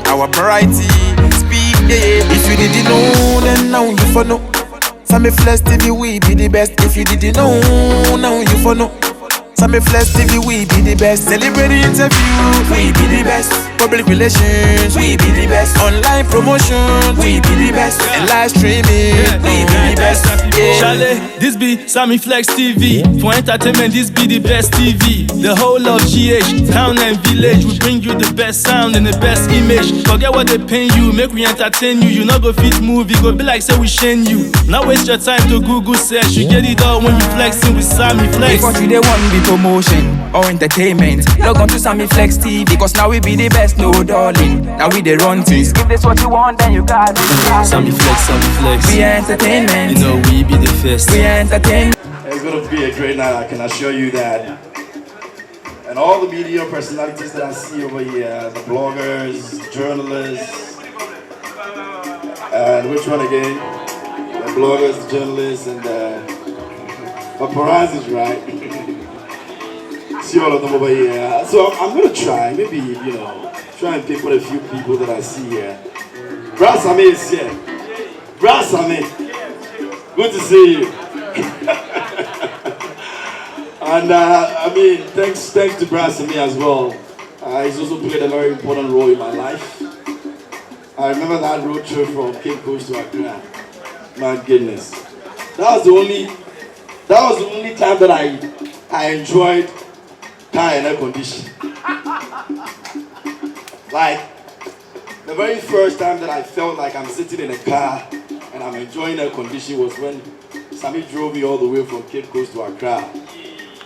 our variety. Speak, yeah. If you didn't know, then now you for know. Sammy Flex TV, we be the best. If you didn't know, now you for know. Sammy Flex TV, we be the best. Celebrity interview, we be the best. Public relations, we be the best. Online promotion, we be the best. And live streaming, we be the best. Yeah. Chalet, this be Sammy Flex TV. For entertainment, this be the best TV. The whole of GH, town and village, we bring you the best sound and the best image. Forget what they pay you, make we entertain you. You not go fit movie, go be like say we shame you. Now waste your time to Google search. You get it all when you flexing with Sammy Flex. If you they want be promotion or entertainment, log on to Sammy Flex TV, because now we be the best, no darling. Now we they run things. If this what you want, then you got it. Sammy Flex, Sammy Flex. We entertainment. You know we be the first. We entertain. It's gonna be a great night, I can assure you that. And all the media personalities that I see over here, the bloggers, journalists, and which one again? The bloggers, the journalists, and the paparazzis, right? See all of them over here. So I'm gonna try, maybe, try and pick with a few people that I see here. Brass Ame is here. Brass Ame, good to see you. And thanks to Brass and me as well. He's also played a very important role in my life. I remember that road trip from Cape Coast to Accra. My goodness, that was the only time that I enjoyed car and air conditioning. Like the very first time that I felt like I'm sitting in a car and I'm enjoying air conditioning was when Sammy drove me all the way from Cape Coast to Accra.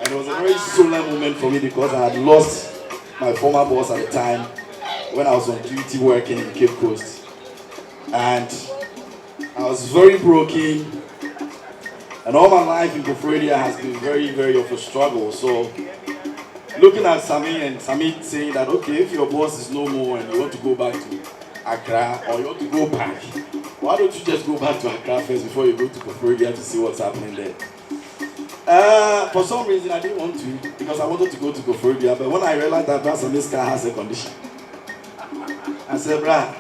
And it was a very solemn moment for me because I had lost my former boss at the time when I was on duty working in Cape Coast. And I was very broken. And all my life in Kofredia has been very, very of a struggle. So looking at Sammy and Sammy saying that, okay, if your boss is no more and you want to go back to Accra or you want to go back, why don't you just go back to Accra first before you go to Kofredia to see what's happening there? For some reason I didn't want to, because I wanted to go to Kofredia, but when I realized that Brasam's car has a condition, I said, brah,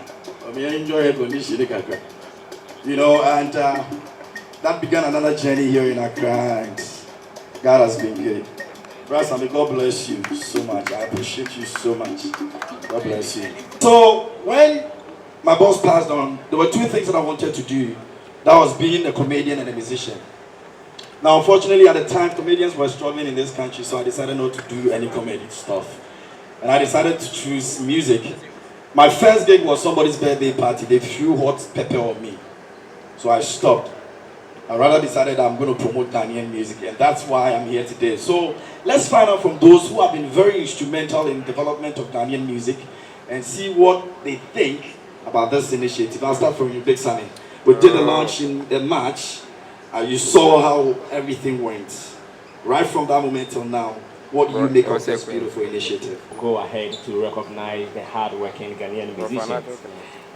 I enjoy air conditioning, and that began another journey here in Accra, and God has been good. Brasam, God bless you so much. I appreciate you so much. God bless you. So when my boss passed on, there were two things that I wanted to do. That was being a comedian and a musician. Now, unfortunately, at the time, comedians were struggling in this country, so I decided not to do any comedy stuff. And I decided to choose music. My first gig was somebody's birthday party. They threw hot pepper on me. So I stopped. I rather decided I'm going to promote Ghanaian music, and that's why I'm here today. So let's find out from those who have been very instrumental in the development of Ghanaian music and see what they think about this initiative. I'll start from you, Big Sammy. We did the launch in March. You saw how everything went. Right from that moment till now, what do you make of this beautiful initiative? Go ahead to recognize the hard-working Ghanaian musicians.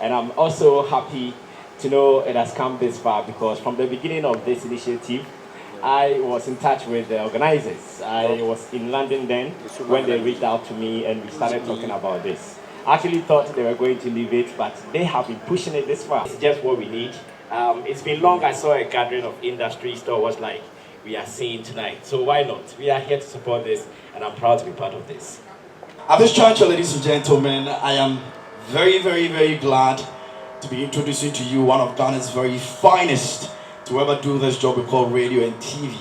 And I'm also happy to know it has come this far, because from the beginning of this initiative, I was in touch with the organizers. I was in London then when they reached out to me and we started talking about this. I actually thought they were going to leave it, but they have been pushing it this far. It's just what we need. It's been long. I saw a gathering of industry stores like we are seeing tonight. So why not? We are here to support this, and I'm proud to be part of this. At this juncture, ladies and gentlemen, I am very, very, very glad to be introducing to you one of Ghana's very finest to ever do this job we call radio and TV.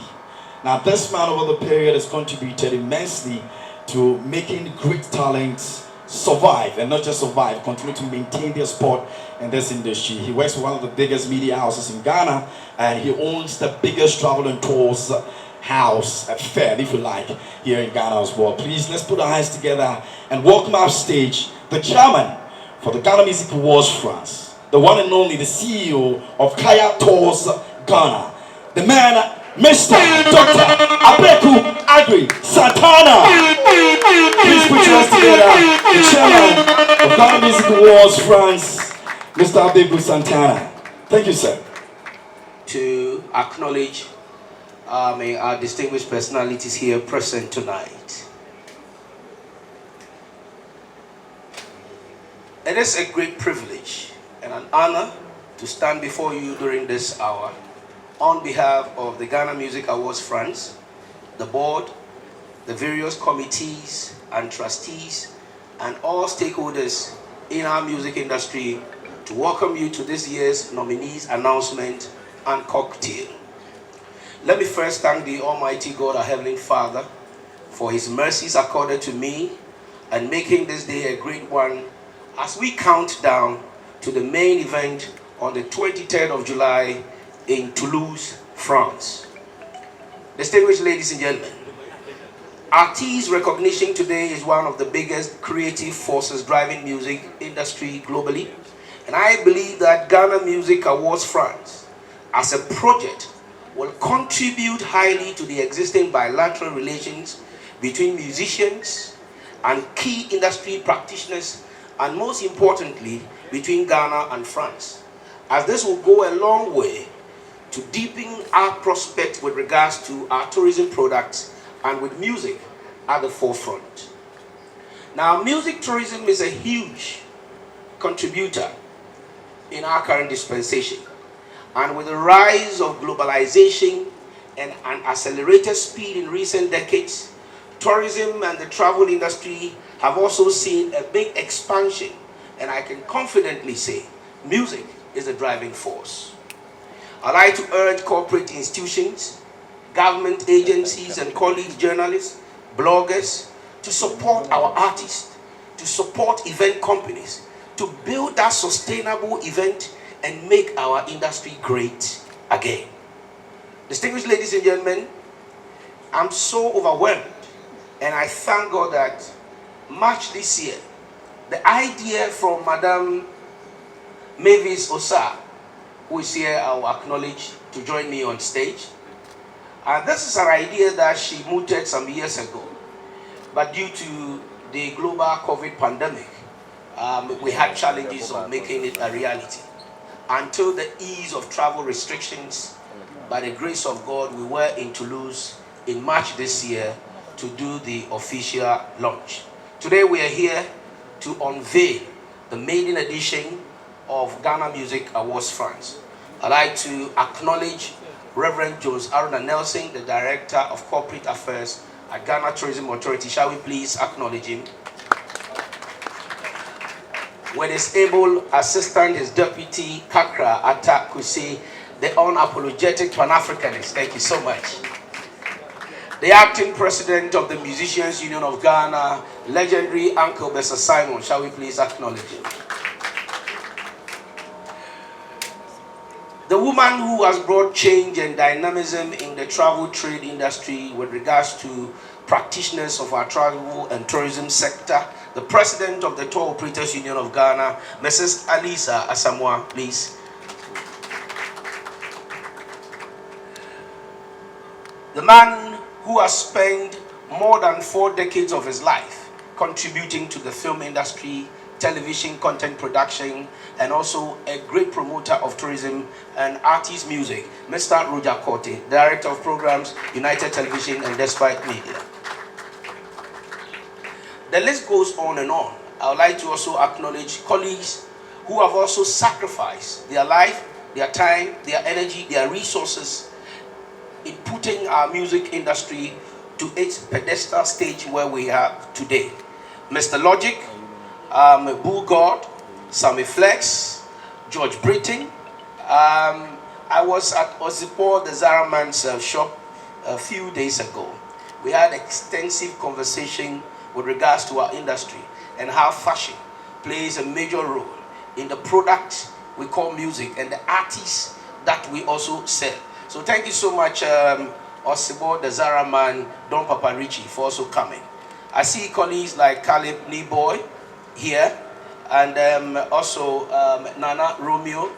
Now, this man over the period has contributed immensely to making great talents survive, and not just survive, continue to maintain their spot in this industry. He works for one of the biggest media houses in Ghana, and he owns the biggest travel and tours house, fair, if you like, here in Ghana as well. Please, let's put our hands together and welcome off stage the chairman for the Ghana Music Awards France, the one and only, the CEO of Kaya Tours Ghana, the man, Mr. Dr. Abeku Agri Santana. Please put your hands together, the chairman of Ghana Music Awards France, Mr. Abeku Santana. Thank you, sir. To acknowledge our distinguished personalities here present tonight. It is a great privilege and an honor to stand before you during this hour on behalf of the Ghana Music Awards France, the board, the various committees and trustees, and all stakeholders in our music industry to welcome you to this year's nominees announcement and cocktail. Let me first thank the Almighty God, our Heavenly Father, for His mercies accorded to me and making this day a great one as we count down to the main event on the 23rd of July in Toulouse, France. Distinguished ladies and gentlemen, artist recognition today is one of the biggest creative forces driving music industry globally, and I believe that Ghana Music Awards France as a project will contribute highly to the existing bilateral relations between musicians and key industry practitioners, and most importantly, between Ghana and France, as this will go a long way to deepen our prospects with regards to our tourism products and with music at the forefront. Now, music tourism is a huge contributor in our current dispensation. And with the rise of globalization and an accelerated speed in recent decades, tourism and the travel industry have also seen a big expansion, and I can confidently say music is the driving force. I'd like to urge corporate institutions, government agencies and colleague journalists, bloggers, to support our artists, to support event companies, to build that sustainable event and make our industry great again. Distinguished ladies and gentlemen, I'm so overwhelmed, and I thank God that March this year, the idea from Madame Mavis Osa, who is here, I will acknowledge, to join me on stage. And this is an idea that she mooted some years ago, but due to the global COVID pandemic, we had challenges of making it a reality. Until the ease of travel restrictions, by the grace of God, we were in Toulouse in March this year to do the official launch. Today we are here to unveil the maiden edition of Ghana Music Awards France. I'd like to acknowledge Reverend Jones Aruna Nelson, the Director of Corporate Affairs at Ghana Tourism Authority. Shall we please acknowledge him? With his able assistant, his deputy, Kakra Atta Kusi, the unapologetic Pan-Africanist. Thank you so much. The acting president of the Musicians Union of Ghana, legendary Uncle Bessa Simon. Shall we please acknowledge him? The woman who has brought change and dynamism in the travel trade industry with regards to practitioners of our travel and tourism sector, the president of the Tour Operators Union of Ghana, Mrs. Alisa Asamoah, please. The man who has spent more than 4 decades of his life contributing to the film industry, television content production, and also a great promoter of tourism and artist music, Mr. Roger Korte, Director of Programs, United Television and Despite Media. The list goes on and on. I would like to also acknowledge colleagues who have also sacrificed their life, their time, their energy, their resources in putting our music industry to its pedestal stage where we are today. Mr. Logic, Bull God, Sammy Flex, George Britton. I was at Ozipo, the Zara Man's shop a few days ago. We had extensive conversation with regards to our industry and how fashion plays a major role in the product we call music and the artists that we also sell. So thank you so much, Osibo, the Zara Man, Don Papa Richie, for also coming. I see colleagues like Caleb Neboy here, and also Nana Romeo.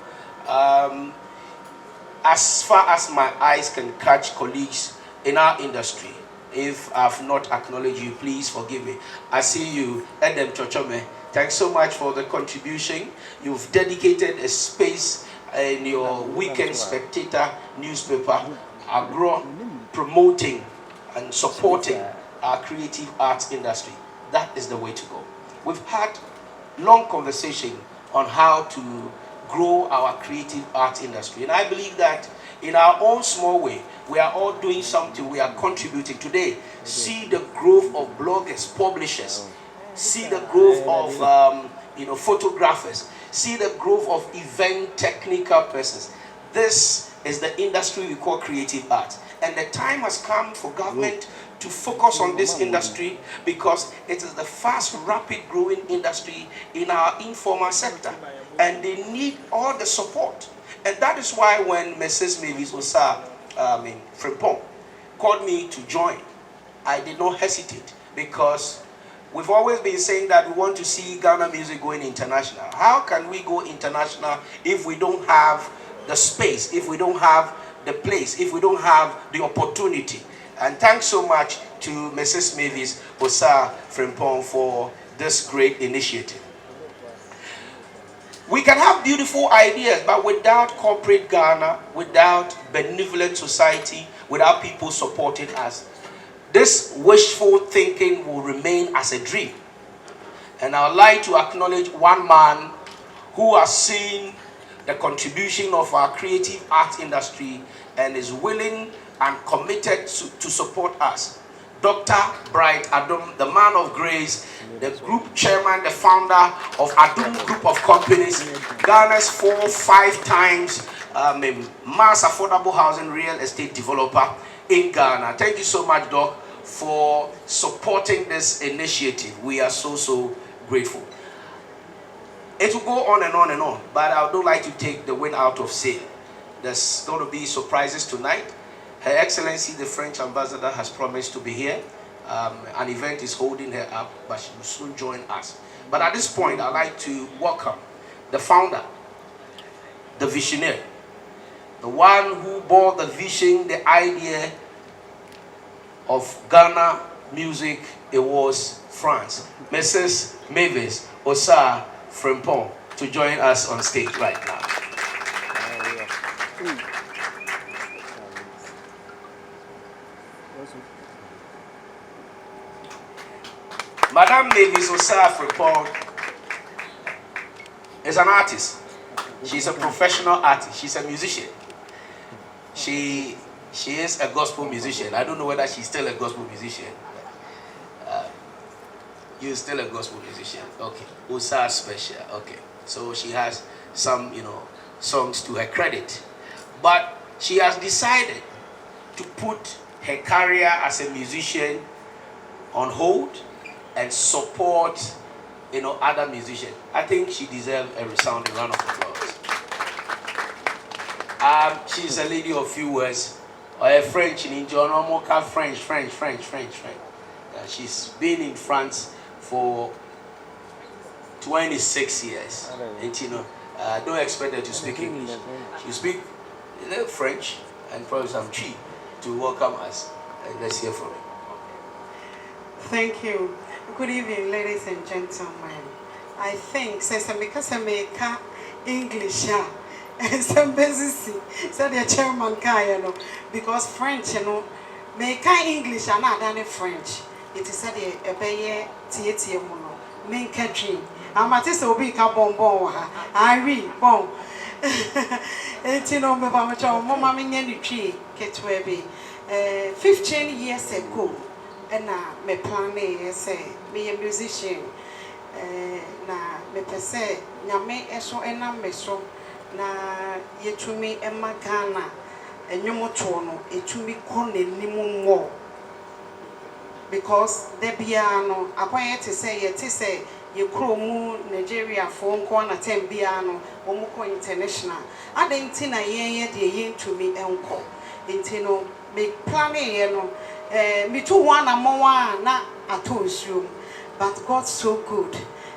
As far as my eyes can catch, colleagues in our industry, if I've not acknowledged you, please forgive me. I see you, Edem Chochome. Thanks so much for the contribution. You've dedicated a space in your Weekend Spectator newspaper, promoting and supporting our creative arts industry. That is the way to go. We've had long conversation on how to grow our creative art industry. And I believe that in our own small way, we are all doing something, we are contributing. Today, see the growth of bloggers, publishers, see the growth of photographers, see the growth of event technical persons. This is the industry we call creative art. And the time has come for government to focus on this industry because it is the fast, rapid growing industry in our informal sector. And they need all the support. And that is why when Mrs. Mavis Osa Frimpong called me to join, I did not hesitate because we've always been saying that we want to see Ghana music going international. How can we go international if we don't have the space, if we don't have the place, if we don't have the opportunity? And thanks so much to Mrs. Mavis Osa Frimpong for this great initiative. We can have beautiful ideas, but without corporate Ghana, without benevolent society, without people supporting us, this wishful thinking will remain as a dream. And I would like to acknowledge one man who has seen the contribution of our creative art industry and is willing and committed to support us. Dr. Bright Adom, the man of grace, the group chairman, the founder of Adom Group of Companies, Ghana's 4-5 times mass affordable housing real estate developer in Ghana. Thank you so much, Doc, for supporting this initiative. We are so grateful. It will go on and on and on, but I would like to take the wind out of sail. There's going to be surprises tonight. Her Excellency, the French ambassador, has promised to be here. An event is holding her up, but she will soon join us. But at this point, I'd like to welcome the founder, the visionary, the one who bore the vision, the idea of Ghana music. It was France, Mrs. Mavis Osa Frimpong, to join us on stage right now. Madame Mavis Osa Frimpong is an artist. She's a professional artist. She's a musician. She is a gospel musician. I don't know whether she's still a gospel musician. You're still a gospel musician. Okay. Osa special. Okay. So she has some, songs to her credit. But she has decided to put her career as a musician on hold and support, other musicians. I think she deserves a resounding round of applause. She's a lady of few words. French in Jonomoka, French. She's been in France for 26 years. And don't expect her to speak English. She speaks a little French and probably some Chi to welcome us. And let's hear from her. Thank you. Good evening, ladies and gentlemen. I think since I make English, and some business, so the chairman can, because French, make English and not done French. It is a baye theatre mono, main country. I'm at this will be bonbon. I read bon. And Mamma Minion tree, Ketwebe. 15 years ago. And me plan say me a musician. Na me pese nyame eso enam me so na yetumi emagana enyomoto no etumi ko n'anim mo because the biano akwan te say ye kromu Nigeria for nko na tem biano omo ko international adenti na yen de yentumi enko enti me plan no me too one among one na atonsuo. But God's so good.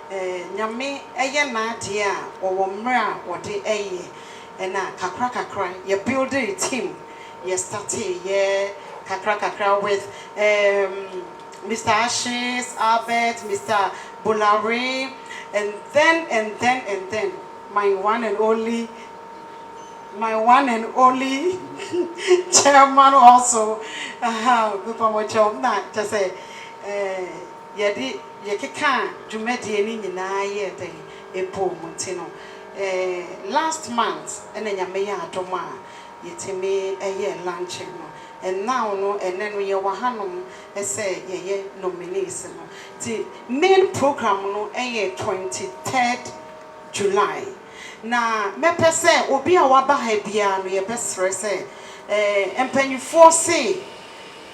Nyame eye na de a wo mra wo de eye na kakra ye build a team. Ye start ye kakra with Mr. Ashes, Albert, Mr. Bulare, and then my one and only chairman also. Good for my job. Not to say, yekeka dwumadi ni nyina ye den epo mutino last month ena nyame ya adoma yetimi eye lunch no and now no and then we were hanom say ye nominees no the main program no 23rd July na me pese obi a waba ha bia no ye besre say empanyfo say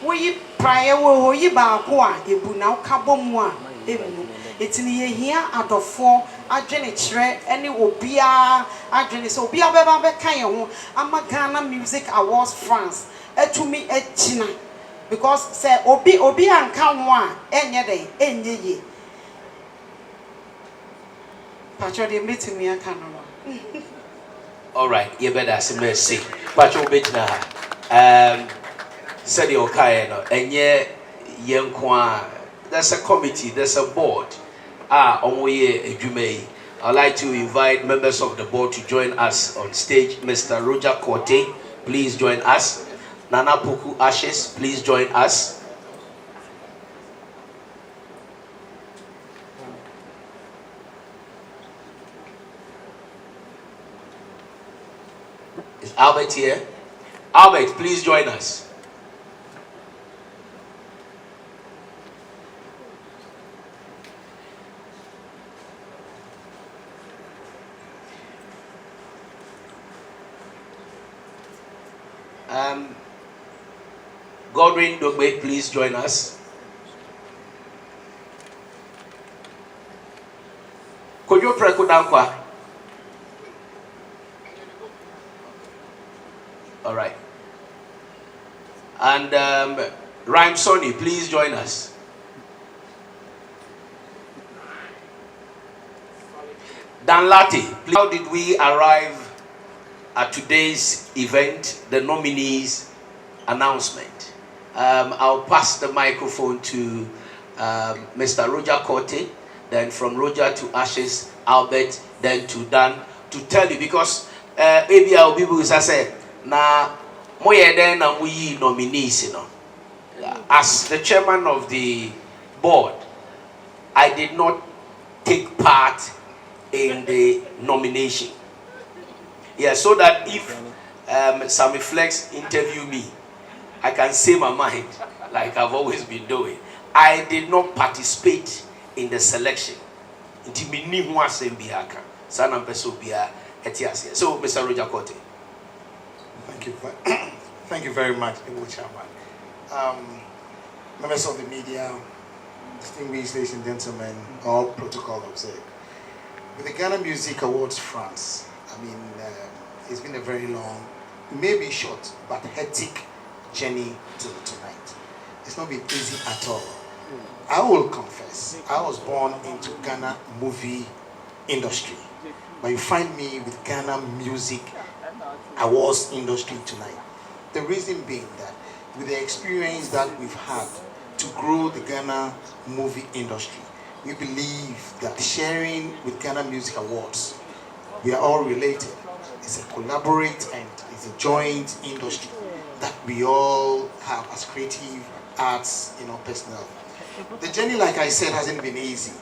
we prayer wo yi ba ko a ebu na ukabom a emu etini ye hia adofo adwene kire ene obia adwene so obia beba be kan ye ho ama Ghana Music Awards France etumi echina because say obi anka ho a enye dey enye ye pacho de metumi aka no. All right, you better say mercy. Pacho bechna said the okay no enye yenkwa. There's a committee, there's a board. I'd like to invite members of the board to join us on stage. Mr. Roger Korte, please join us. Nana Puku Ashes, please join us. Is Albert here? Albert, please join us. Godwin Dogbe, please join us. Kojo Preko Dankwa. All right. And Rhyme Sonny, please join us. Dan Lati, please. How did we arrive at today's event, the nominees announcement? I'll pass the microphone to Mr. Roger Korte, then from Roger to Ashes, Albert, then to Dan, to tell you, because maybe our people will say, na moye den na we nominees, you know. As the chairman of the board, I did not take part in the nomination. Yeah, so that if Sammy Flex interview me, I can say my mind like I've always been doing. I did not participate in the selection. So, Mr. Roger Korte. Thank you very much, Chairman. Members of the media, distinguished ladies and gentlemen, all protocol observed. With the Ghana Music Awards France, I mean, it's been a very long, maybe short, but hectic journey to tonight. It's not been easy at all. I will confess, I was born into Ghana movie industry, but you find me with Ghana Music Awards industry tonight. The reason being that with the experience that we've had to grow the Ghana movie industry, we believe that sharing with Ghana Music Awards, we are all related. It's a collaborate and it's a joint industry that we all have as creative arts, personnel. The journey, like I said, hasn't been easy.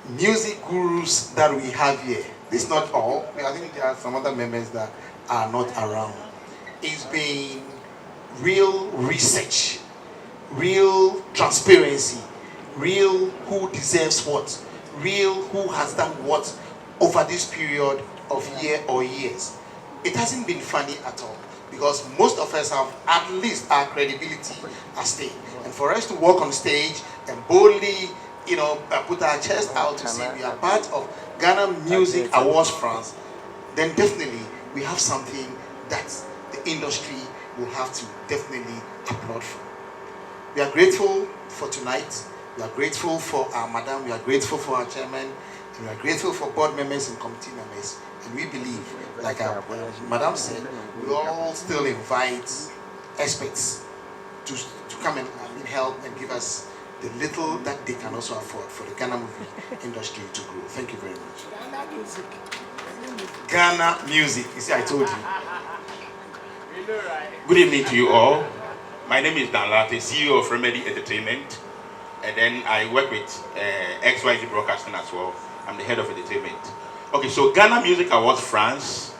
Music gurus that we have here, this is not all. I think there are some other members that are not around. It's been real research, real transparency, real who deserves what, real who has done what over this period of year or years. It hasn't been funny at all, because most of us have at least our credibility at stake. And for us to walk on stage and boldly, put our chest out to say we are part of Ghana Music Awards France, then definitely we have something that the industry will have to definitely applaud for. We are grateful for tonight. We are grateful for our madam. We are grateful for our chairman. And we are grateful for board members and committee members. And we believe, like our madam said, we all still invite experts to come and help and give us the little that they can also afford for the Ghana movie industry to grow. Thank you very much. Ghana Music. You see, I told you. Good evening to you all. My name is Dan Late, CEO of Remedy Entertainment. and then I work with XYZ Broadcasting as well. I'm the head of entertainment. Okay, so Ghana Music Awards France.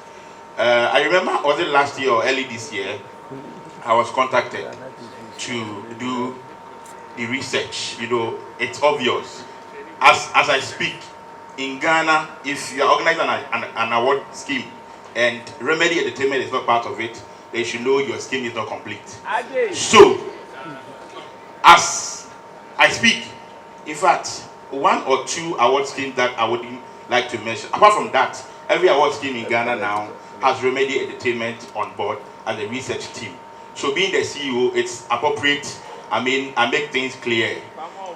I remember, was it last year or early this year, I was contacted to do the research. You know, it's obvious. As I speak, in Ghana, if you are organizing an award scheme and Remedy Entertainment is not part of it, they should know your scheme is not complete. So, as I speak, in fact, 1 or 2 award schemes that I would like to mention. Apart from that, every award scheme in Ghana now has Remedy Entertainment on board as a research team. So being the CEO, it's appropriate. I make things clear.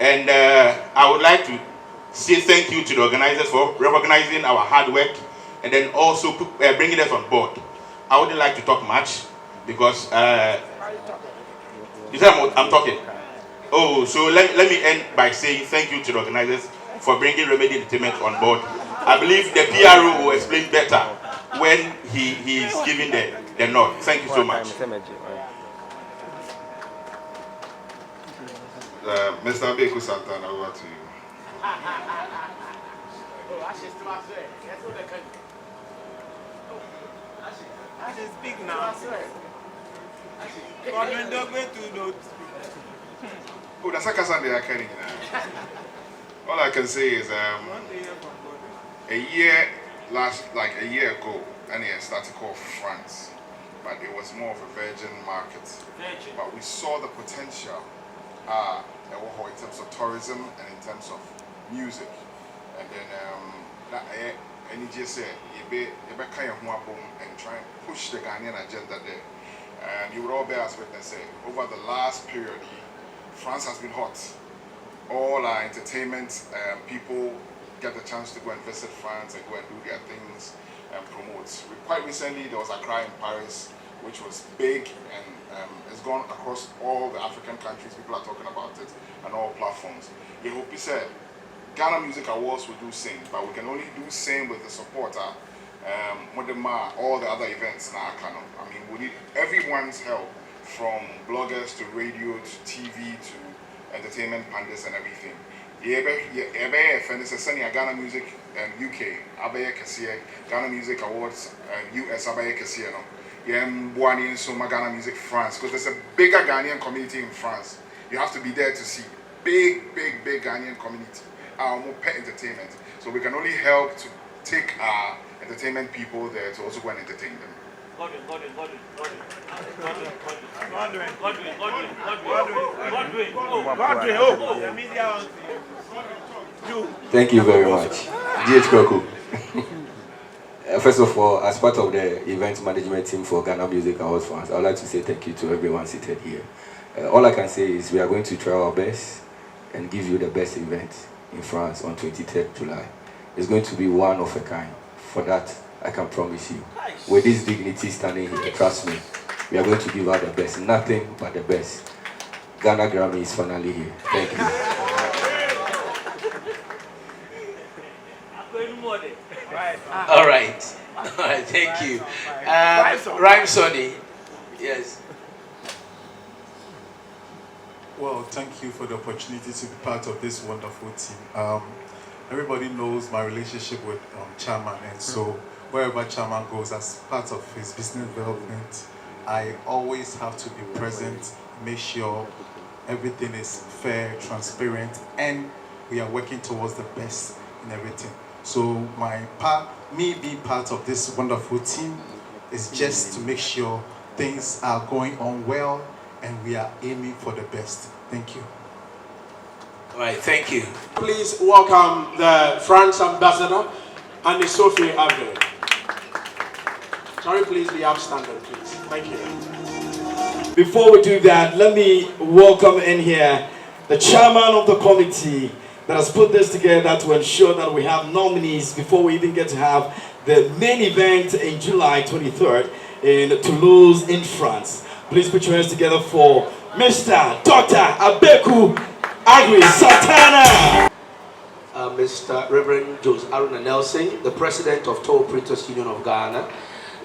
And I would like to say thank you to the organizers for recognizing our hard work and then also bringing us on board. I wouldn't like to talk much because you said I'm talking. Oh, so let me end by saying thank you to the organizers for bringing Remedy Entertainment on board. I believe the PRO will explain better when he is giving the nod. Thank you so much. Mr. Beku Santana, over to you. I should speak now. Oh, that's a Sunday I can't. All I can say is a year ago, and it started called France, but it was more of a virgin market. But we saw the potential in terms of tourism and in terms of music, and then and he just said you kind of and try and push the Ghanaian agenda there. And you would all bear us witness say over the last period, France has been hot. All our entertainment people get the chance to go and visit France and go and do their things and promote. Quite recently, there was a cry in Paris, which was big and it's gone across all the African countries. People are talking about it on all platforms. He said, Ghana Music Awards will do same, but we can only do same with the support. All the other events now, we need everyone's help, from bloggers to radio to TV to entertainment pandas and everything. Ghana Music UK, Ghana Music Awards US, Ghana Music France, because there's a bigger Ghanaian community in France. You have to be there to see big Ghanaian community, our more pet entertainment. So we can only help to take our entertainment people there to also go and entertain them. Thank you very much. DH Kwaku. First of all, as part of the event management team for Ghana Music Awards France, I would like to say thank you to everyone seated here. All I can say is we are going to try our best and give you the best event in France on 23rd July. It's going to be one of a kind. For that, I can promise you. With this dignity standing here, trust me, we are going to give out the best. Nothing but the best. Ghana Grammy is finally here. Thank you. All right, thank you. Rhyme Sonny, yes. Well, thank you for the opportunity to be part of this wonderful team. Everybody knows my relationship with Chairman, and so wherever Chairman goes as part of his business development, I always have to be present, make sure everything is fair, transparent, and we are working towards the best in everything. So me being part of this wonderful team is just to make sure things are going on well and we are aiming for the best. Thank you. All right, thank you. Please welcome the France ambassador, Annie Sophie Abel. Sorry, please be upstanding, please. Thank you. Before we do that, let me welcome in here the chairman of the committee that has put this together to ensure that we have nominees before we even get to have the main event in July 23rd in Toulouse in France. Please put your hands together for Mr. Dr. Abeku Agri Santana. Mr. Reverend Jose Aruna Nelson, the president of Toll Operators Union of Ghana,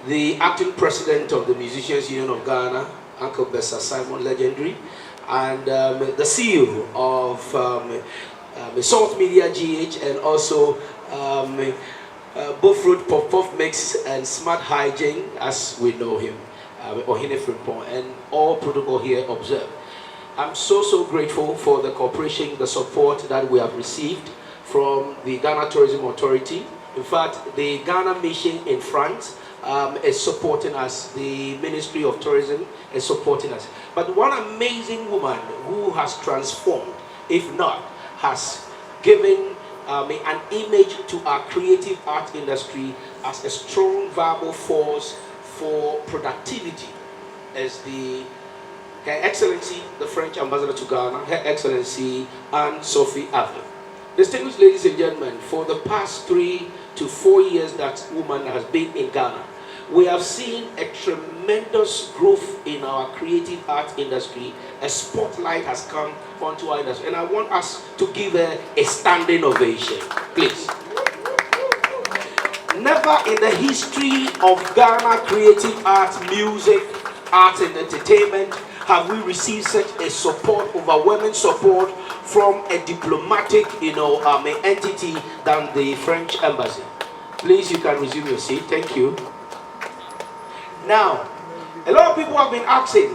the acting president of the Musicians Union of Ghana, Uncle Bessa Simon Legendary, and the CEO of Salt Media GH, and also Buffroot Pop Mix and Smart Hygiene, as we know him, Ohine Frimpong, and all protocol here observed. I'm so grateful for the cooperation, the support that we have received from the Ghana Tourism Authority. In fact, the Ghana Mission in France is supporting us. The Ministry of Tourism is supporting us. But one amazing woman who has transformed, if not, has given an image to our creative art industry as a strong, viable force for productivity is Her Excellency, the French Ambassador to Ghana, Her Excellency Anne-Sophie Ave. Distinguished ladies and gentlemen, for the past 3 to 4 years that woman has been in Ghana, we have seen a tremendous growth in our creative art industry. A spotlight has come onto our industry, and I want us to give her a standing ovation, please. Never in the history of Ghana creative art, music, art and entertainment have we received such a support, overwhelming support from a diplomatic, entity than the French embassy. Please, you can resume your seat. Thank you. Now, a lot of people have been asking,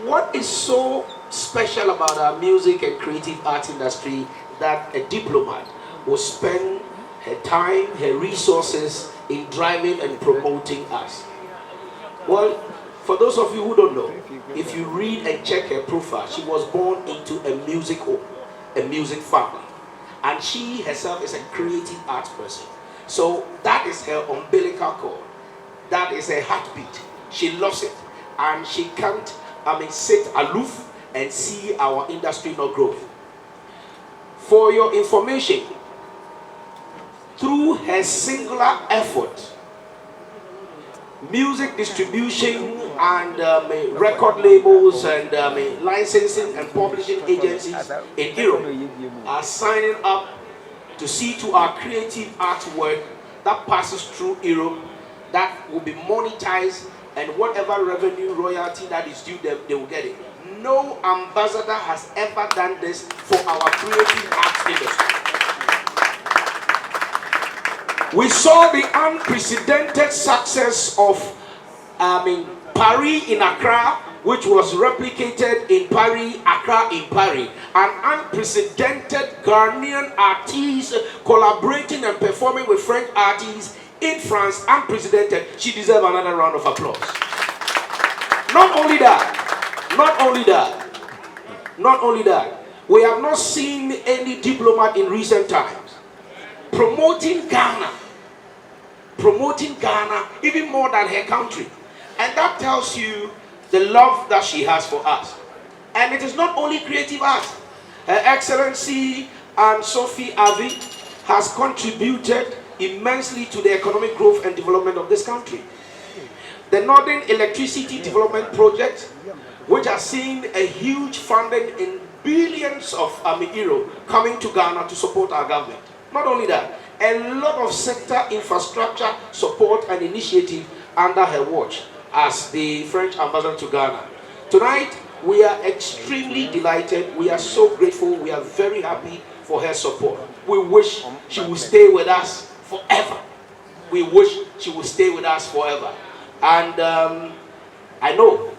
what is so special about our music and creative art industry that a diplomat will spend her time, her resources in driving and promoting us? Well, for those of you who don't know, if you read and check her profile, she was born into a music home, a music family, and she herself is a creative art person. So that is her umbilical cord. That is her heartbeat. She loves it, and she can't, sit aloof and see our industry not grow. For your information, through her singular effort, music distribution and record labels and licensing and publishing agencies in Europe are signing up to see to our creative artwork that passes through Europe, that will be monetized, and whatever revenue royalty that is due them, they will get it. No ambassador has ever done this for our creative arts industry. We saw the unprecedented success of Paris in Accra, which was replicated in Paris, Accra in Paris. An unprecedented Ghanaian artist collaborating and performing with French artists in France, unprecedented. She deserves another round of applause. Not only that, we have not seen any diplomat in recent times promoting Ghana even more than her country. And that tells you the love that she has for us. And it is not only creative art. Her Excellency Anne-Sophie Ave has contributed immensely to the economic growth and development of this country. The Northern Electricity Development Project, which has seen a huge funding in billions of euro coming to Ghana to support our government. Not only that, a lot of sector infrastructure support and initiative under her watch as the French ambassador to Ghana. Tonight, we are extremely delighted. We are so grateful. We are very happy for her support. We wish she will stay with us forever. We wish she will stay with us forever. And I know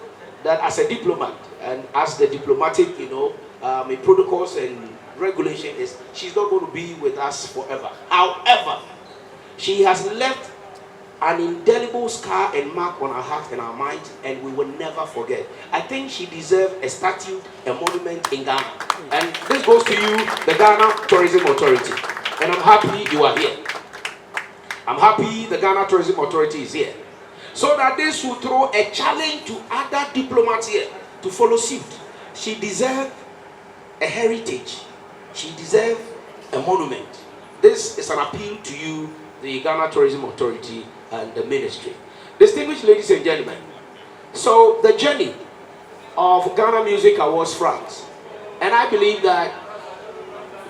that as a diplomat and as the diplomatic, protocols and regulation is, she's not going to be with us forever. However, she has left an indelible scar and mark on our heart and our mind, and we will never forget. I think she deserves a statue, a monument in Ghana. And this goes to you, the Ghana Tourism Authority. And I'm happy you are here. I'm happy the Ghana Tourism Authority is here. So that this will throw a challenge to other diplomats here to follow suit. She deserves a heritage. She deserves a monument. This is an appeal to you, the Ghana Tourism Authority and the ministry. Distinguished ladies and gentlemen, so the journey of Ghana Music Awards France, and I believe that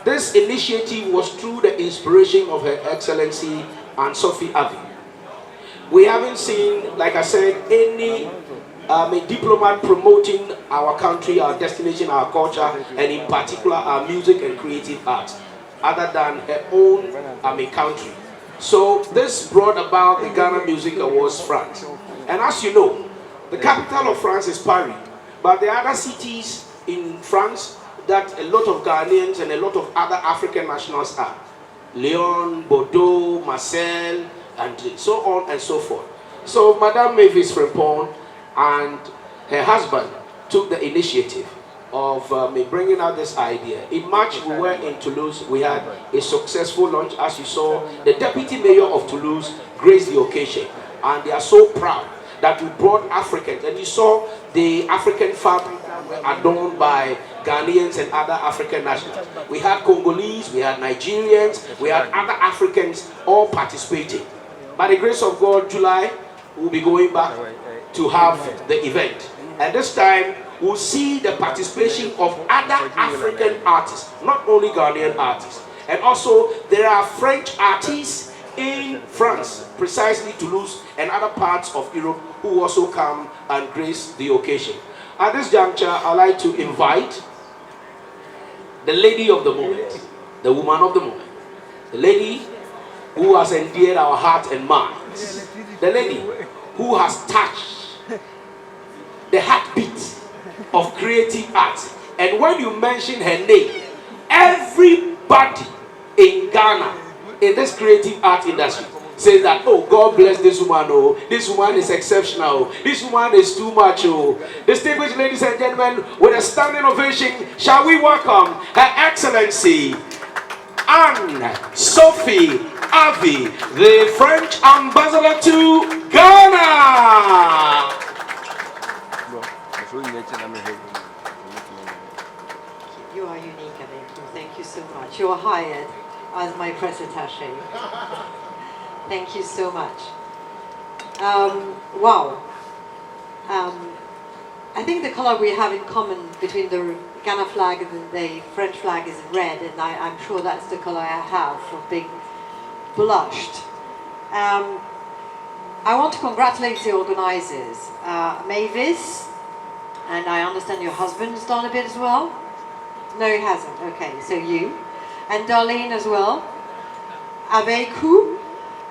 this initiative was through the inspiration of Her Excellency Anne-Sophie Ave. We haven't seen, like I said, any a diplomat promoting our country, our destination, our culture, and in particular our music and creative arts, other than her own country. So this brought about the Ghana Music Awards France. And as you know, the capital of France is Paris, but there are other cities in France that a lot of Ghanaians and a lot of other African nationals are. Lyon, Bordeaux, Marseille, and so on and so forth. So Madame Mavis Frimpong and her husband took the initiative of bringing out this idea. In March, we were in Toulouse. We had a successful launch. As you saw, the deputy mayor of Toulouse graced the occasion, and they are so proud that we brought Africans. And you saw the African fabric adorned by Ghanaians and other African nationals. We had Congolese, we had Nigerians, we had other Africans all participating. By the grace of God, July, we'll be going back to have the event. And this time, we'll see the participation of other African artists, not only Ghanaian artists. And also, there are French artists in France, precisely Toulouse and other parts of Europe, who also come and grace the occasion. At this juncture, I'd like to invite the lady of the moment, the woman of the moment, the lady who has endeared our heart and minds, the lady who has touched the heartbeat of creative arts. And when you mention her name, everybody in Ghana, in this creative art industry, says that, oh, God bless this woman, oh, this woman is exceptional, this woman is too much, oh. Distinguished ladies and gentlemen, with a standing ovation, shall we welcome Her Excellency Anne-Sophie Avi, the French ambassador to Ghana. You are unique, Adeku. Thank you so much. You are hired as my press attaché. Thank you so much. Wow. I think the color we have in common between the Ghana flag and the French flag is red, and I'm sure that's the color I have for being blushed. I want to congratulate the organizers. Mavis, and I understand your husband's done a bit as well? No, he hasn't. Okay, so you. And Darlene as well. Abeku,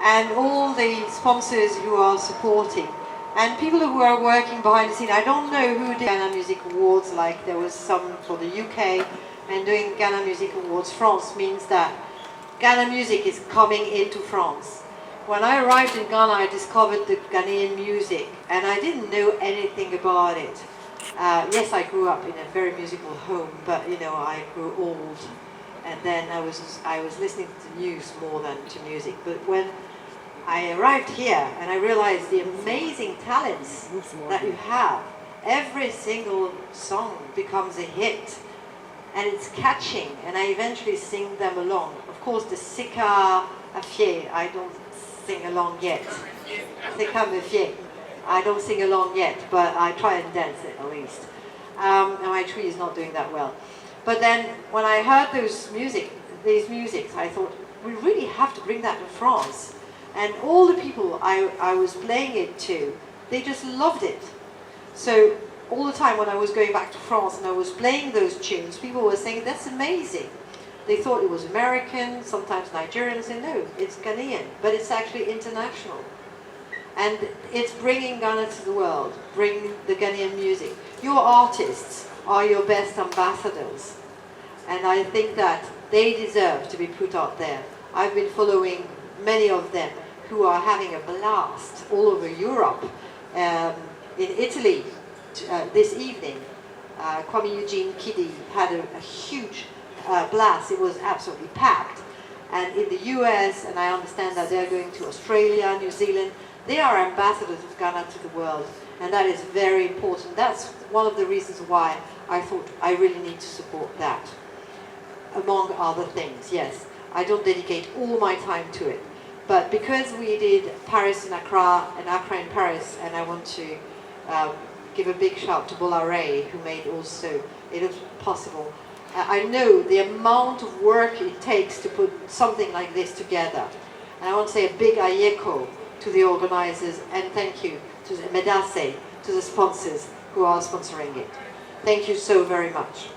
and all the sponsors who are supporting. And people who are working behind the scene. I don't know who did Ghana Music Awards, like there was some for the UK, and doing Ghana Music Awards France means that Ghana music is coming into France. When I arrived in Ghana, I discovered the Ghanaian music, and I didn't know anything about it. Yes, I grew up in a very musical home, but you know, I grew old, and then I was listening to the news more than to music. But when I arrived here and I realized the amazing talents that you have, every single song becomes a hit, and it's catching, and I eventually sing them along. Of course, the Sika Afie, I don't sing along yet. Sika Afie, I don't sing along yet, but I try and dance it at least. And my tree is not doing that well. But then when I heard these musics, I thought, we really have to bring that to France. And all the people I was playing it to, they just loved it. So all the time when I was going back to France and I was playing those tunes, people were saying, that's amazing. They thought it was American, sometimes Nigerian, say no, it's Ghanaian, but it's actually international. And it's bringing Ghana to the world, bringing the Ghanaian music. Your artists are your best ambassadors. And I think that they deserve to be put out there. I've been following many of them who are having a blast all over Europe. In Italy, this evening, Kwame Eugene Kiddy had a huge blast. It was absolutely packed. And in the US, and I understand that they're going to Australia, New Zealand, they are ambassadors of Ghana to the world. And that is very important. That's one of the reasons why I thought I really need to support that. Among other things, yes. I don't dedicate all my time to it. But because we did Paris and Accra in Paris, and I want to give a big shout to Bolare, who made also it possible. I know the amount of work it takes to put something like this together. And I want to say a big ayeko to the organizers, and thank you to Medase to the sponsors who are sponsoring it. Thank you so very much.